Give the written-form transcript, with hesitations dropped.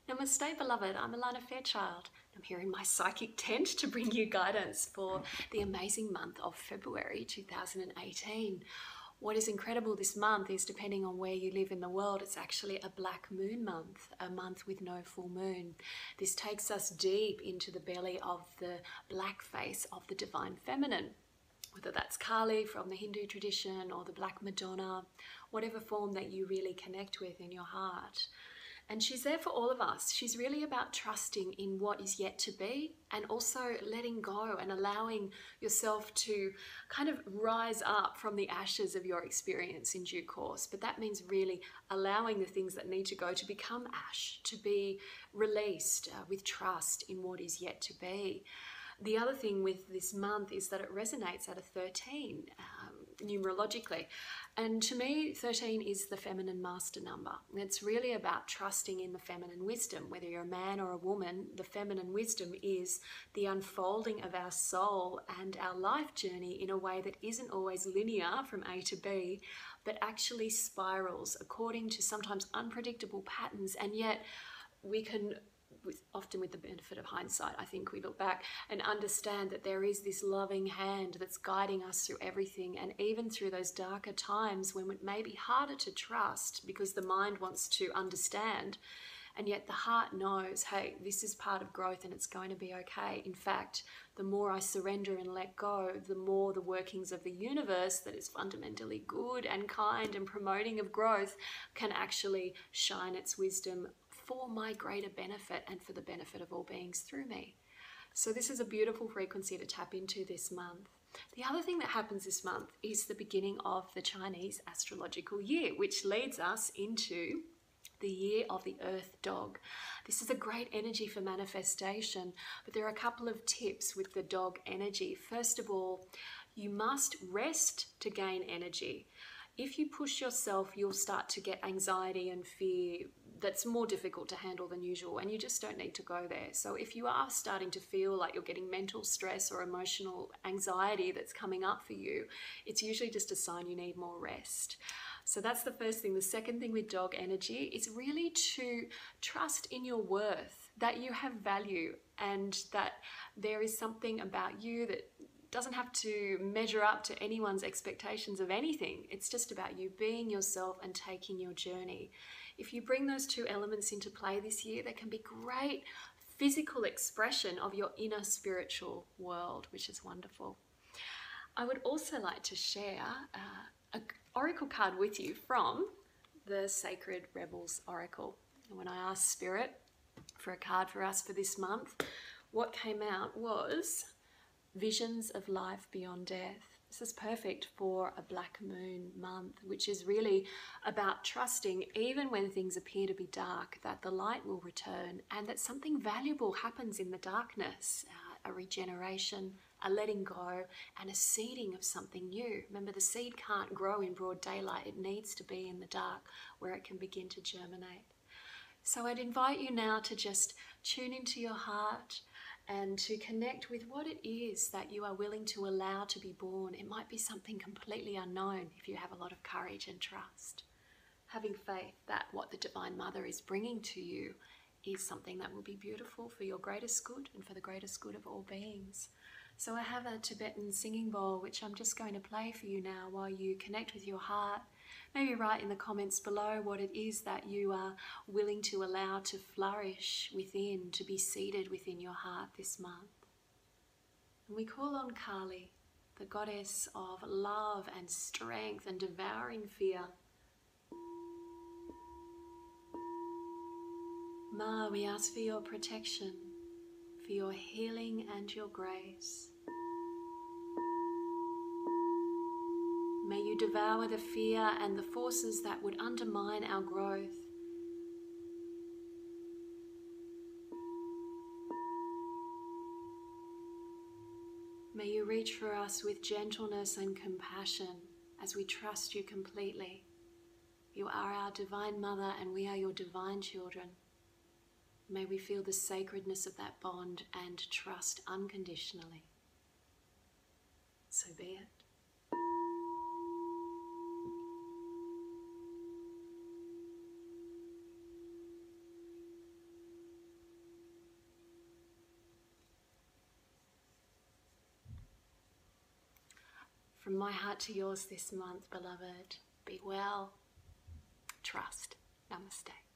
Namaste, beloved. I'm Alana Fairchild. I'm here in my psychic tent to bring you guidance for the amazing month of February 2018. What is incredible this month is, depending on where you live in the world, it's actually a black moon month, a month with no full moon. This takes us deep into the belly of the black face of the divine feminine, whether that's Kali from the Hindu tradition or the Black Madonna, whatever form that you really connect with in your heart. And she's there for all of us. She's really about trusting in what is yet to be, and also letting go and allowing yourself to kind of rise up from the ashes of your experience in due course. But that means really allowing the things that need to go to become ash, to be released with trust in what is yet to be. The other thing with this month is that it resonates at a 13 numerologically. And to me, 13 is the feminine master number. And it's really about trusting in the feminine wisdom. Whether you're a man or a woman, the feminine wisdom is the unfolding of our soul and our life journey in a way that isn't always linear from A to B, but actually spirals according to sometimes unpredictable patterns. And yet we can, often with the benefit of hindsight, I think we look back and understand that there is this loving hand that's guiding us through everything, and even through those darker times when it may be harder to trust because the mind wants to understand, and yet the heart knows, hey, this is part of growth and it's going to be okay. In fact, the more I surrender and let go, the more the workings of the universe that is fundamentally good and kind and promoting of growth can actually shine its wisdom for my greater benefit and for the benefit of all beings through me. So this is a beautiful frequency to tap into this month. The other thing that happens this month is the beginning of the Chinese astrological year, which leads us into the year of the Earth Dog. This is a great energy for manifestation, but there are a couple of tips with the dog energy. First of all, you must rest to gain energy. If you push yourself, you'll start to get anxiety and fear that's more difficult to handle than usual, and you just don't need to go there. So if you are starting to feel like you're getting mental stress or emotional anxiety that's coming up for you, it's usually just a sign you need more rest. So that's the first thing. The second thing with dog energy is really to trust in your worth, that you have value, and that there is something about you that doesn't have to measure up to anyone's expectations of anything. It's just about you being yourself and taking your journey. If you bring those two elements into play this year, there can be great physical expression of your inner spiritual world, which is wonderful. I would also like to share an oracle card with you from the Sacred Rebels Oracle. And when I asked Spirit for a card for us for this month, what came out was Visions of Life Beyond Death. This is perfect for a black moon month, which is really about trusting, even when things appear to be dark, that the light will return and that something valuable happens in the darkness, a regeneration, a letting go, and a seeding of something new. Remember, the seed can't grow in broad daylight. It needs to be in the dark where it can begin to germinate. So I'd invite you now to just tune into your heart and to connect with what it is that you are willing to allow to be born. It might be something completely unknown if you have a lot of courage and trust. Having faith that what the Divine Mother is bringing to you is something that will be beautiful for your greatest good and for the greatest good of all beings. So I have a Tibetan singing bowl, which I'm just going to play for you now while you connect with your heart. Maybe write in the comments below what it is that you are willing to allow to flourish within, to be seated within your heart this month. And we call on Kali, the goddess of love and strength and devouring fear. Ma, we ask for your protection, for your healing and your grace. May you devour the fear and the forces that would undermine our growth. May you reach for us with gentleness and compassion as we trust you completely. You are our Divine Mother and we are your divine children. May we feel the sacredness of that bond and trust unconditionally. So be it. From my heart to yours this month, beloved, be well, trust. Namaste.